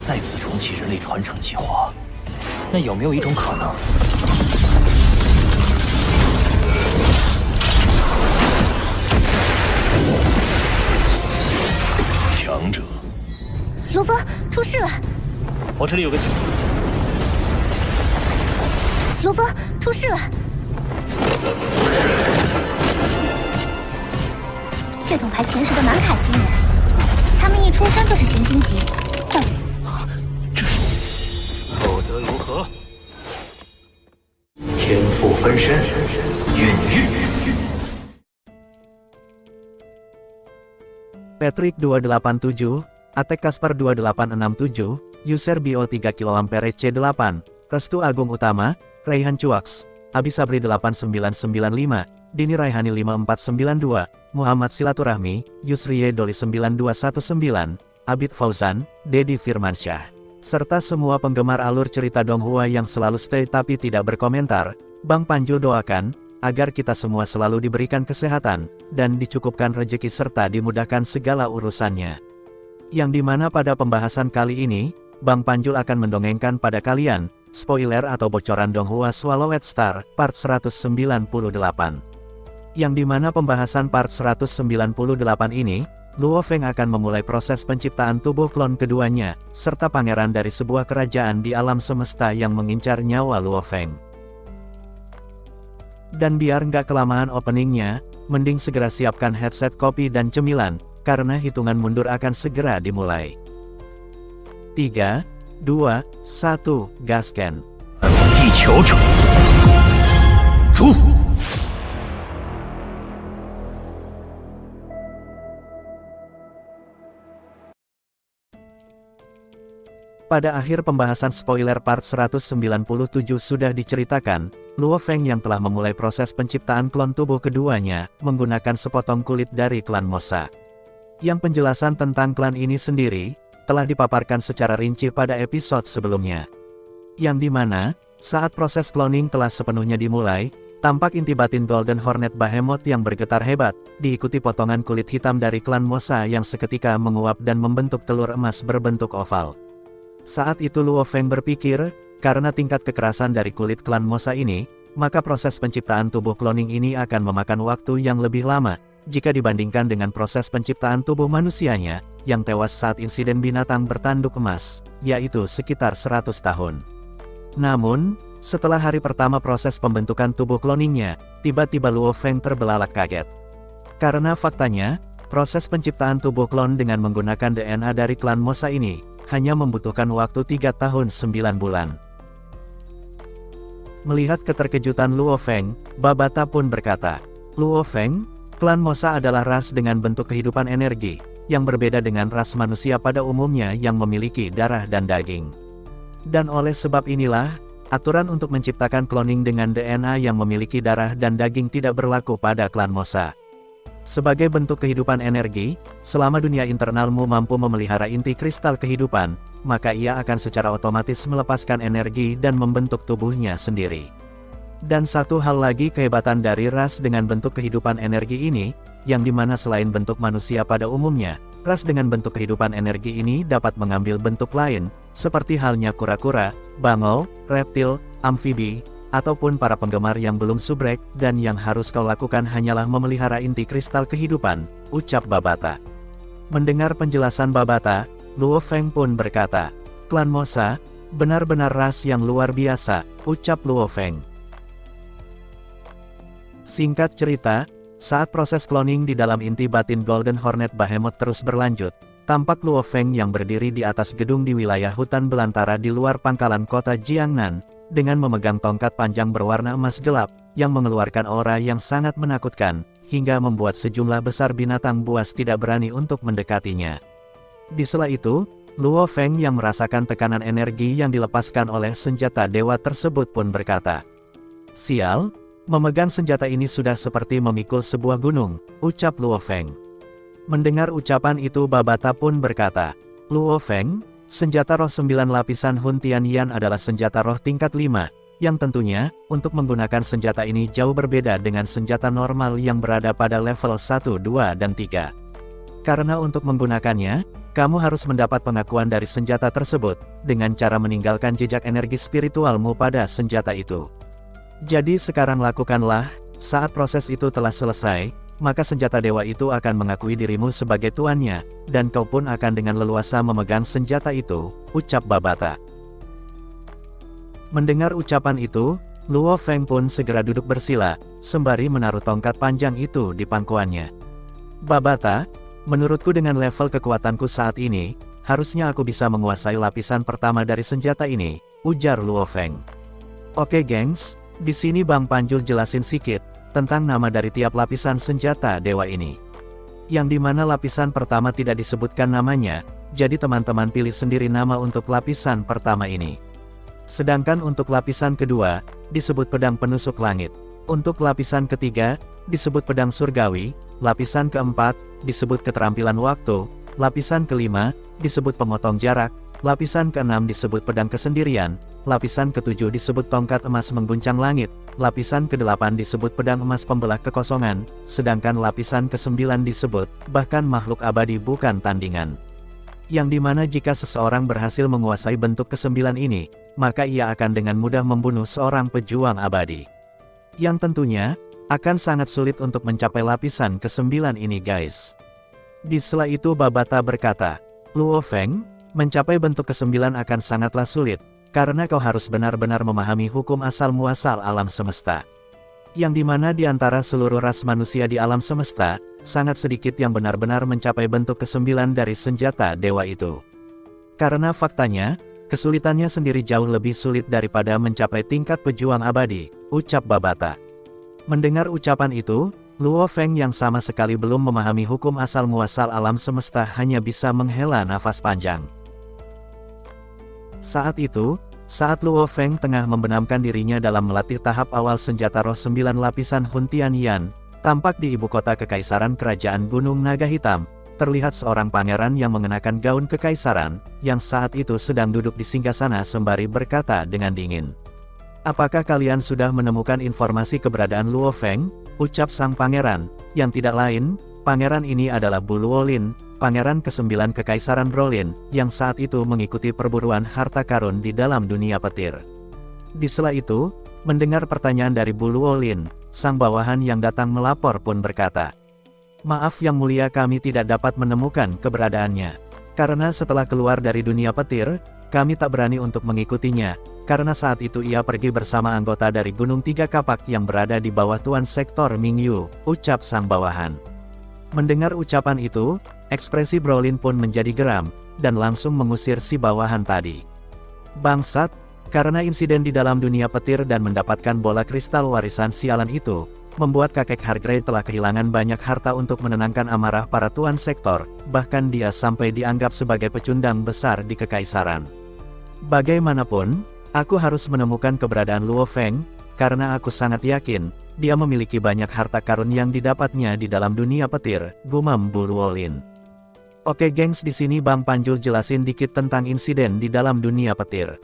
再次重启人类传承计划，那有没有一种可能？强者，卢峰出事了！我这里有个警报。卢峰出事了！血统排前10的南卡星人，他们一出生就是行星级。否则如何？天赋分身，陨域。Patrick 287, Attack Casper 2867, User Bio 3 kA C8, Restu Agung Utama, Raihan Cuaks, Abisabri 8995, Dini Raihani 5492, Muhammad Silaturahmi, Yusriye Doli 9219, Abid Fauzan, Dedi Firmansyah, serta semua penggemar alur cerita Donghua yang selalu stay tapi tidak berkomentar. Bang Panjul doakan agar kita semua selalu diberikan kesehatan, dan dicukupkan rezeki serta dimudahkan segala urusannya. Yang dimana pada pembahasan kali ini, Bang Panjul akan mendongengkan pada kalian, spoiler atau bocoran Donghua Swallowed Star, part 198. Yang dimana pembahasan part 198 ini, Luo Feng akan memulai proses penciptaan tubuh klon keduanya, serta pangeran dari sebuah kerajaan di alam semesta yang mengincar nyawa Luo Feng. Dan biar nggak kelamaan openingnya, mending segera siapkan headset, kopi dan cemilan, karena hitungan mundur akan segera dimulai. 3, 2, 1, gaskan. 地球者，诛！ Pada akhir pembahasan spoiler part 197 sudah diceritakan, Luo Feng yang telah memulai proses penciptaan klon tubuh keduanya, menggunakan sepotong kulit dari klan Mosa. Yang penjelasan tentang klan ini sendiri, telah dipaparkan secara rinci pada episode sebelumnya. Yang dimana, saat proses cloning telah sepenuhnya dimulai, tampak inti batin Golden Hornet Behemoth yang bergetar hebat, diikuti potongan kulit hitam dari klan Mosa yang seketika menguap dan membentuk telur emas berbentuk oval. Saat itu Luo Feng berpikir, karena tingkat kekerasan dari kulit klan Mosa ini, maka proses penciptaan tubuh cloning ini akan memakan waktu yang lebih lama, jika dibandingkan dengan proses penciptaan tubuh manusianya, yang tewas saat insiden binatang bertanduk emas, yaitu sekitar 100 tahun. Namun, setelah hari pertama proses pembentukan tubuh cloningnya, tiba-tiba Luo Feng terbelalak kaget. Karena faktanya, proses penciptaan tubuh klon dengan menggunakan DNA dari klan Mosa ini, hanya membutuhkan waktu 3 tahun 9 bulan. Melihat keterkejutan Luo Feng, Babata pun berkata, "Luo Feng, klan Mosa adalah ras dengan bentuk kehidupan energi, yang berbeda dengan ras manusia pada umumnya yang memiliki darah dan daging. Dan oleh sebab inilah, aturan untuk menciptakan cloning dengan DNA yang memiliki darah dan daging tidak berlaku pada klan Mosa. Sebagai bentuk kehidupan energi, selama dunia internalmu mampu memelihara inti kristal kehidupan, maka ia akan secara otomatis melepaskan energi dan membentuk tubuhnya sendiri. Dan satu hal lagi kehebatan dari ras dengan bentuk kehidupan energi ini, yang dimana selain bentuk manusia pada umumnya, ras dengan bentuk kehidupan energi ini dapat mengambil bentuk lain, seperti halnya kura-kura, bangau, reptil, amfibi, ataupun para penggemar yang belum subrek, dan yang harus kau lakukan hanyalah memelihara inti kristal kehidupan, ucap Babata. Mendengar penjelasan Babata, Luo Feng pun berkata, "Klan Mosa, benar-benar ras yang luar biasa," ucap Luo Feng. Singkat cerita, saat proses cloning di dalam inti batin Golden Hornet Behemoth terus berlanjut, tampak Luo Feng yang berdiri di atas gedung di wilayah hutan belantara di luar pangkalan kota Jiangnan, dengan memegang tongkat panjang berwarna emas gelap, yang mengeluarkan aura yang sangat menakutkan, hingga membuat sejumlah besar binatang buas tidak berani untuk mendekatinya. Di sela itu, Luo Feng yang merasakan tekanan energi yang dilepaskan oleh senjata dewa tersebut pun berkata, "Sial, memegang senjata ini sudah seperti memikul sebuah gunung," ucap Luo Feng. Mendengar ucapan itu Babata pun berkata, "Luo Feng, senjata roh 9 lapisan Hun Tian Yan adalah senjata roh tingkat 5, yang tentunya, untuk menggunakan senjata ini jauh berbeda dengan senjata normal yang berada pada level 1, 2, dan 3. Karena untuk menggunakannya, Kamu harus mendapat pengakuan dari senjata tersebut, dengan cara meninggalkan jejak energi spiritualmu pada senjata itu. Jadi sekarang lakukanlah, saat proses itu telah selesai, maka senjata dewa itu akan mengakui dirimu sebagai tuannya, dan kau pun akan dengan leluasa memegang senjata itu, ucap Babata. Mendengar ucapan itu, Luo Feng pun segera duduk bersila, sembari menaruh tongkat panjang itu di pangkuannya. Babata, menurutku dengan level kekuatanku saat ini, harusnya aku bisa menguasai lapisan pertama dari senjata ini, ujar Luo Feng. Oke gengs, di sini Bang Panjul jelasin sikit tentang nama dari tiap lapisan senjata dewa ini. Yang dimana lapisan pertama tidak disebutkan namanya, jadi teman-teman pilih sendiri nama untuk lapisan pertama ini. Sedangkan untuk lapisan kedua, disebut pedang penusuk langit. Untuk lapisan ketiga, disebut pedang surgawi. Lapisan keempat, disebut keterampilan waktu. Lapisan kelima, disebut pemotong jarak. Lapisan keenam disebut pedang kesendirian. Lapisan ketujuh disebut tongkat emas mengguncang langit. Lapisan kedelapan disebut pedang emas pembelah kekosongan. Sedangkan lapisan kesembilan disebut, bahkan makhluk abadi bukan tandingan. Yang dimana jika seseorang berhasil menguasai bentuk kesembilan ini, maka ia akan dengan mudah membunuh seorang pejuang abadi. Yang tentunya, akan sangat sulit untuk mencapai lapisan kesembilan ini guys. Di sela itu Babata berkata, Luo Feng, mencapai bentuk kesembilan akan sangatlah sulit, karena kau harus benar-benar memahami hukum asal-muasal alam semesta. Yang dimana di antara seluruh ras manusia di alam semesta, sangat sedikit yang benar-benar mencapai bentuk kesembilan dari senjata dewa itu. Karena faktanya, kesulitannya sendiri jauh lebih sulit daripada mencapai tingkat pejuang abadi, ucap Babata. Mendengar ucapan itu, Luo Feng yang sama sekali belum memahami hukum asal-muasal alam semesta hanya bisa menghela nafas panjang. Saat itu, saat Luo Feng tengah membenamkan dirinya dalam melatih tahap awal senjata roh 9 lapisan Hun Tian Yan, tampak di ibu kota kekaisaran kerajaan Gunung Naga Hitam, terlihat seorang pangeran yang mengenakan gaun kekaisaran, yang saat itu sedang duduk di singgasana sembari berkata dengan dingin. Apakah kalian sudah menemukan informasi keberadaan Luo Feng? Ucap sang pangeran, yang tidak lain, pangeran ini adalah Bu Luolin, pangeran ke-9 kekaisaran Brolin, yang saat itu mengikuti perburuan harta karun di dalam dunia petir. Di sela itu, mendengar pertanyaan dari Bu Luolin, sang bawahan yang datang melapor pun berkata, Maaf yang mulia kami tidak dapat menemukan keberadaannya. Karena setelah keluar dari dunia petir, kami tak berani untuk mengikutinya, karena saat itu ia pergi bersama anggota dari Gunung Tiga Kapak yang berada di bawah Tuan Sektor Mingyu, ucap sang bawahan. Mendengar ucapan itu, ekspresi Brolin pun menjadi geram, dan langsung mengusir si bawahan tadi. Bangsat, karena insiden di dalam dunia petir dan mendapatkan bola kristal warisan sialan itu, membuat kakek Hargrey telah kehilangan banyak harta untuk menenangkan amarah para tuan sektor, bahkan dia sampai dianggap sebagai pecundang besar di kekaisaran. Bagaimanapun, aku harus menemukan keberadaan Luo Feng, karena aku sangat yakin, dia memiliki banyak harta karun yang didapatnya di dalam dunia petir, gumam Bu Luolin. Oke gengs, di sini Bang Panjul jelasin dikit tentang insiden di dalam dunia petir.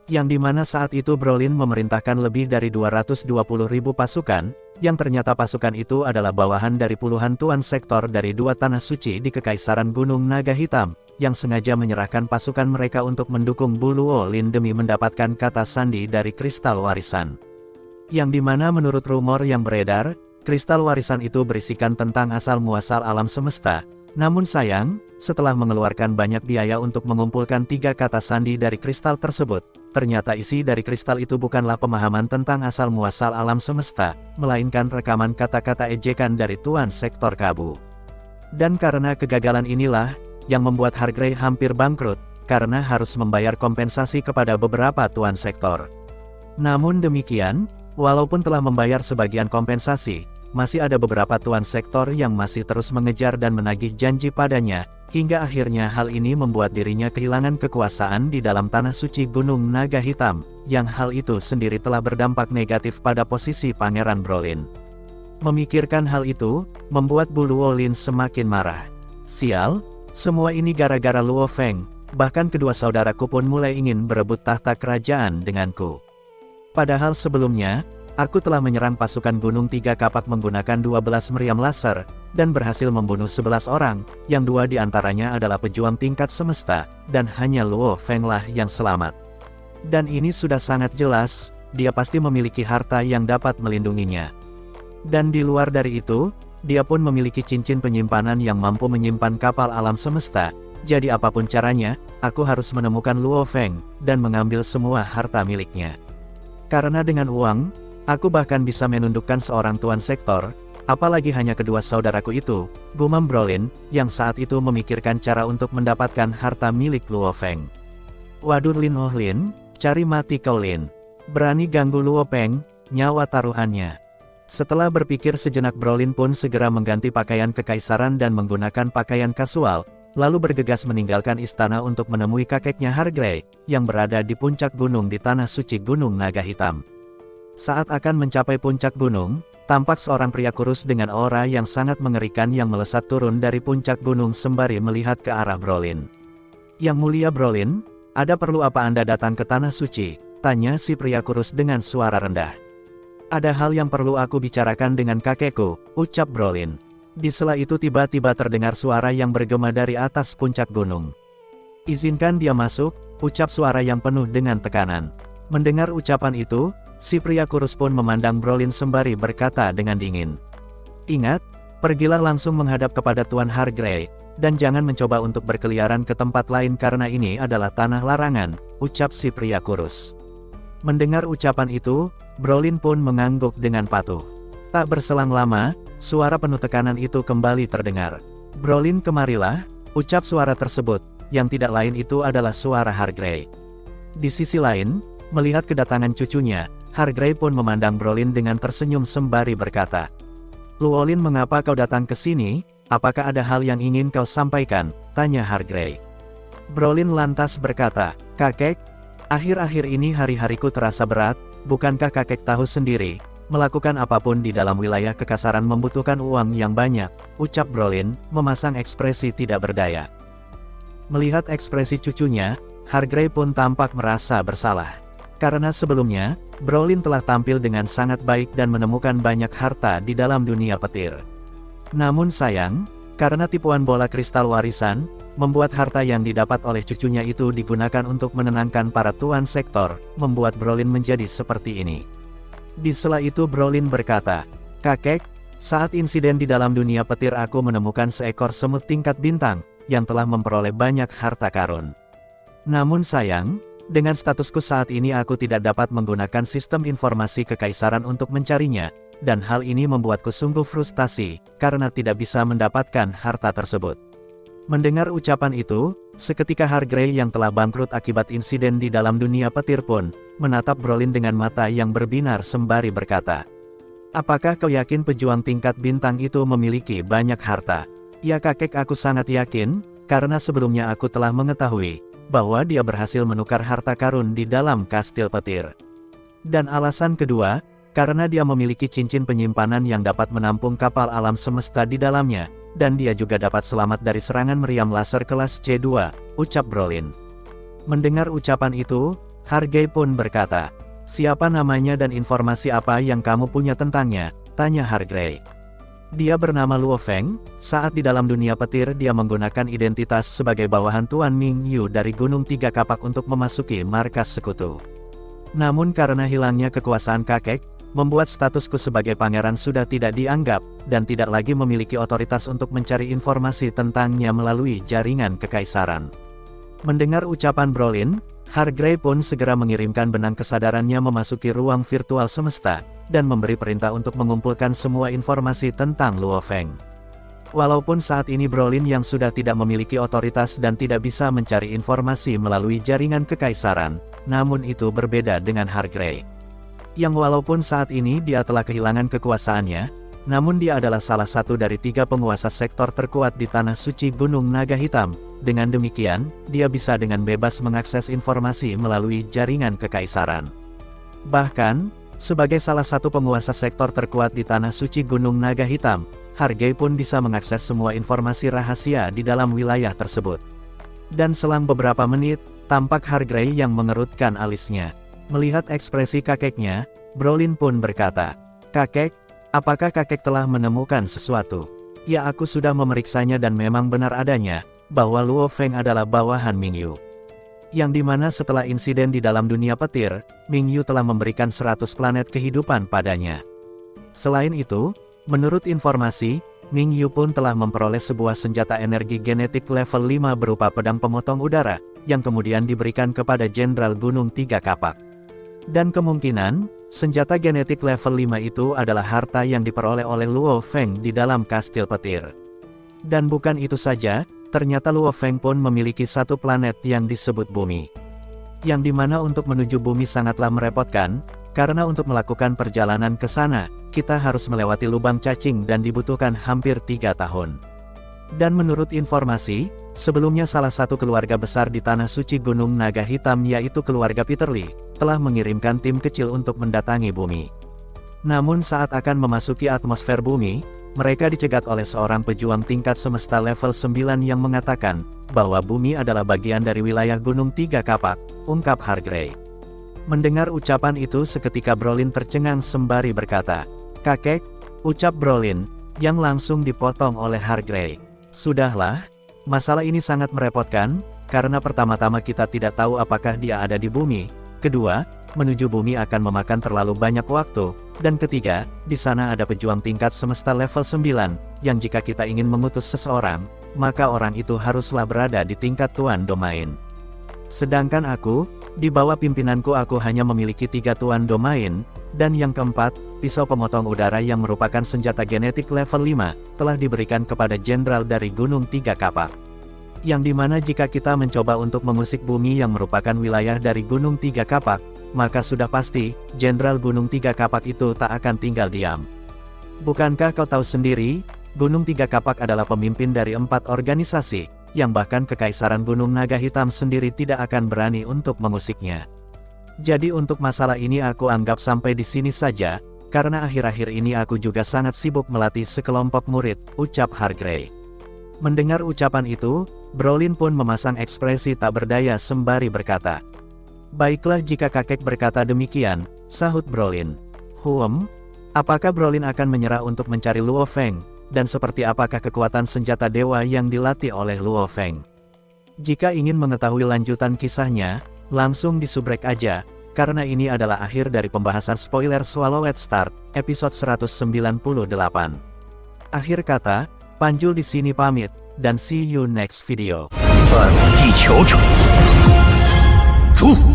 Yang dimana saat itu Brolin memerintahkan lebih dari 220.000 pasukan, yang ternyata pasukan itu adalah bawahan dari puluhan tuan sektor dari dua tanah suci di Kekaisaran Gunung Naga Hitam, yang sengaja menyerahkan pasukan mereka untuk mendukung Bu Luolin demi mendapatkan kata sandi dari kristal warisan. Yang dimana menurut rumor yang beredar, kristal warisan itu berisikan tentang asal-muasal alam semesta. Namun sayang, setelah mengeluarkan banyak biaya untuk mengumpulkan 3 kata sandi dari kristal tersebut, ternyata isi dari kristal itu bukanlah pemahaman tentang asal-muasal alam semesta, melainkan rekaman kata-kata ejekan dari Tuan Sektor Kabu. Dan karena kegagalan inilah, yang membuat Hargrey hampir bangkrut, karena harus membayar kompensasi kepada beberapa Tuan Sektor. Namun demikian, walaupun telah membayar sebagian kompensasi, masih ada beberapa tuan sektor yang masih terus mengejar dan menagih janji padanya, hingga akhirnya hal ini membuat dirinya kehilangan kekuasaan di dalam tanah suci Gunung Naga Hitam, yang hal itu sendiri telah berdampak negatif pada posisi Pangeran Brolin. Memikirkan hal itu, membuat Bu Luolin semakin marah. Sial, semua ini gara-gara Luo Feng, bahkan kedua saudaraku pun mulai ingin berebut tahta kerajaan denganku. Padahal sebelumnya, Aku telah menyerang pasukan Gunung Tiga Kapak menggunakan 12 meriam laser, dan berhasil membunuh 11 orang, yang 2 diantaranya adalah pejuang tingkat semesta, dan hanya Luo Feng lah yang selamat. Dan ini sudah sangat jelas, dia pasti memiliki harta yang dapat melindunginya. Dan di luar dari itu, dia pun memiliki cincin penyimpanan yang mampu menyimpan kapal alam semesta, jadi apapun caranya, aku harus menemukan Luo Feng, dan mengambil semua harta miliknya. Karena dengan uang, aku bahkan bisa menundukkan seorang tuan sektor, apalagi hanya kedua saudaraku itu, gumam Brolin, yang saat itu memikirkan cara untuk mendapatkan harta milik Luo Feng. Waduh Lin Oh Lin, cari mati kau Lin. Berani ganggu Luo Feng, nyawa taruhannya. Setelah berpikir sejenak Brolin pun segera mengganti pakaian kekaisaran dan menggunakan pakaian kasual, lalu bergegas meninggalkan istana untuk menemui kakeknya Hargrey, yang berada di puncak gunung di tanah suci Gunung Naga Hitam. Saat akan mencapai puncak gunung, tampak seorang pria kurus dengan aura yang sangat mengerikan yang melesat turun dari puncak gunung sembari melihat ke arah Brolin. Yang mulia Brolin, ada perlu apa Anda datang ke tanah suci? Tanya si pria kurus dengan suara rendah. Ada hal yang perlu aku bicarakan dengan kakekku, ucap Brolin. Di sela itu tiba-tiba terdengar suara yang bergema dari atas puncak gunung. Izinkan dia masuk, ucap suara yang penuh dengan tekanan. Mendengar ucapan itu, si pria kurus pun memandang Brolin sembari berkata dengan dingin. Ingat, pergilah langsung menghadap kepada Tuan Hargrey, dan jangan mencoba untuk berkeliaran ke tempat lain karena ini adalah tanah larangan, ucap si pria kurus. Mendengar ucapan itu, Brolin pun mengangguk dengan patuh. Tak berselang lama, suara penuh tekanan itu kembali terdengar. Brolin kemarilah, ucap suara tersebut, yang tidak lain itu adalah suara Hargrey. Di sisi lain, melihat kedatangan cucunya, Hargrey pun memandang Brolin dengan tersenyum sembari berkata, Luolin mengapa kau datang ke sini, apakah ada hal yang ingin kau sampaikan, tanya Hargrey. Brolin lantas berkata, kakek, akhir-akhir ini hari-hariku terasa berat, bukankah kakek tahu sendiri, melakukan apapun di dalam wilayah kekasaran membutuhkan uang yang banyak, ucap Brolin, memasang ekspresi tidak berdaya. Melihat ekspresi cucunya, Hargrey pun tampak merasa bersalah. Karena sebelumnya, Brolin telah tampil dengan sangat baik dan menemukan banyak harta di dalam dunia petir. Namun sayang, karena tipuan bola kristal warisan, membuat harta yang didapat oleh cucunya itu digunakan untuk menenangkan para tuan sektor, membuat Brolin menjadi seperti ini. Di sela itu Brolin berkata, kakek, saat insiden di dalam dunia petir aku menemukan seekor semut tingkat bintang, yang telah memperoleh banyak harta karun. Namun sayang, dengan statusku saat ini aku tidak dapat menggunakan sistem informasi kekaisaran untuk mencarinya, dan hal ini membuatku sungguh frustasi, karena tidak bisa mendapatkan harta tersebut. Mendengar ucapan itu, seketika Hargrey yang telah bangkrut akibat insiden di dalam dunia petir pun, menatap Brolin dengan mata yang berbinar sembari berkata, apakah kau yakin pejuang tingkat bintang itu memiliki banyak harta? Ya kakek aku sangat yakin, karena sebelumnya aku telah mengetahui, bahwa dia berhasil menukar harta karun di dalam kastil petir. Dan alasan kedua, karena dia memiliki cincin penyimpanan yang dapat menampung kapal alam semesta di dalamnya, dan dia juga dapat selamat dari serangan meriam laser kelas C2, ucap Brolin. Mendengar ucapan itu, Hargrey pun berkata, siapa namanya dan informasi apa yang kamu punya tentangnya, tanya Hargrey. Dia bernama Luo Feng, saat di dalam dunia petir dia menggunakan identitas sebagai bawahan Tuan Ming Yu dari Gunung Tiga Kapak untuk memasuki markas sekutu. Namun karena hilangnya kekuasaan kakek, membuat statusku sebagai pangeran sudah tidak dianggap, dan tidak lagi memiliki otoritas untuk mencari informasi tentangnya melalui jaringan kekaisaran. Mendengar ucapan Brolin, Hargrey pun segera mengirimkan benang kesadarannya memasuki ruang virtual semesta, dan memberi perintah untuk mengumpulkan semua informasi tentang Luo Feng. Walaupun saat ini Brolin yang sudah tidak memiliki otoritas dan tidak bisa mencari informasi melalui jaringan kekaisaran, namun itu berbeda dengan Hargrey. Yang walaupun saat ini dia telah kehilangan kekuasaannya, namun dia adalah salah satu dari 3 penguasa sektor terkuat di tanah suci Gunung Naga Hitam. Dengan demikian, dia bisa dengan bebas mengakses informasi melalui jaringan kekaisaran. Bahkan, sebagai salah satu penguasa sektor terkuat di tanah suci Gunung Naga Hitam, Hargrey pun bisa mengakses semua informasi rahasia di dalam wilayah tersebut. Dan selang beberapa menit, tampak Hargrey yang mengerutkan alisnya. Melihat ekspresi kakeknya, Brolin pun berkata, "Kakek, apakah kakek telah menemukan sesuatu?" "Ya, aku sudah memeriksanya dan memang benar adanya, bahwa Luo Feng adalah bawahan Mingyu. Yang dimana setelah insiden di dalam dunia petir, Mingyu telah memberikan 100 planet kehidupan padanya. Selain itu, menurut informasi, Mingyu pun telah memperoleh sebuah senjata energi genetik level 5 berupa pedang pemotong udara, yang kemudian diberikan kepada Jenderal Gunung Tiga Kapak. Dan kemungkinan, senjata genetik level 5 itu adalah harta yang diperoleh oleh Luo Feng di dalam kastil petir. Dan bukan itu saja, ternyata Luo Feng pun memiliki satu planet yang disebut Bumi. Yang dimana untuk menuju Bumi sangatlah merepotkan, karena untuk melakukan perjalanan ke sana, kita harus melewati lubang cacing dan dibutuhkan hampir 3 tahun. Dan menurut informasi, sebelumnya salah satu keluarga besar di Tanah Suci Gunung Naga Hitam yaitu keluarga Peter Lee, telah mengirimkan tim kecil untuk mendatangi Bumi. Namun saat akan memasuki atmosfer Bumi, mereka dicegat oleh seorang pejuang tingkat semesta level 9 yang mengatakan, bahwa Bumi adalah bagian dari wilayah Gunung Tiga Kapak, ungkap Hargrey. Mendengar ucapan itu seketika Brolin tercengang sembari berkata, "Kakek," ucap Brolin, yang langsung dipotong oleh Hargrey. "Sudahlah, masalah ini sangat merepotkan, karena pertama-tama kita tidak tahu apakah dia ada di Bumi, kedua, menuju Bumi akan memakan terlalu banyak waktu, dan ketiga, di sana ada pejuang tingkat semesta level 9, yang jika kita ingin mengutus seseorang, maka orang itu haruslah berada di tingkat tuan domain. Sedangkan aku, di bawah pimpinanku aku hanya memiliki 3 tuan domain, dan yang keempat, pisau pemotong udara yang merupakan senjata genetik level 5, telah diberikan kepada jenderal dari Gunung Tiga Kapak. Yang dimana jika kita mencoba untuk mengusik Bumi yang merupakan wilayah dari Gunung Tiga Kapak, maka sudah pasti, Jenderal Gunung Tiga Kapak itu tak akan tinggal diam. Bukankah kau tahu sendiri, Gunung Tiga Kapak adalah pemimpin dari 4 organisasi, yang bahkan Kekaisaran Gunung Naga Hitam sendiri tidak akan berani untuk mengusiknya. Jadi untuk masalah ini aku anggap sampai di sini saja, karena akhir-akhir ini aku juga sangat sibuk melatih sekelompok murid," ucap Hargrey. Mendengar ucapan itu, Brolin pun memasang ekspresi tak berdaya sembari berkata, "Baiklah jika kakek berkata demikian," sahut Brolin. Apakah Brolin akan menyerah untuk mencari Luo Feng, dan seperti apakah kekuatan senjata dewa yang dilatih oleh Luo Feng? Jika ingin mengetahui lanjutan kisahnya, langsung disubrek aja, karena ini adalah akhir dari pembahasan spoiler Swallowed Start, episode 198. Akhir kata, Panjul di sini pamit, dan see you next video. 反地球者，诛！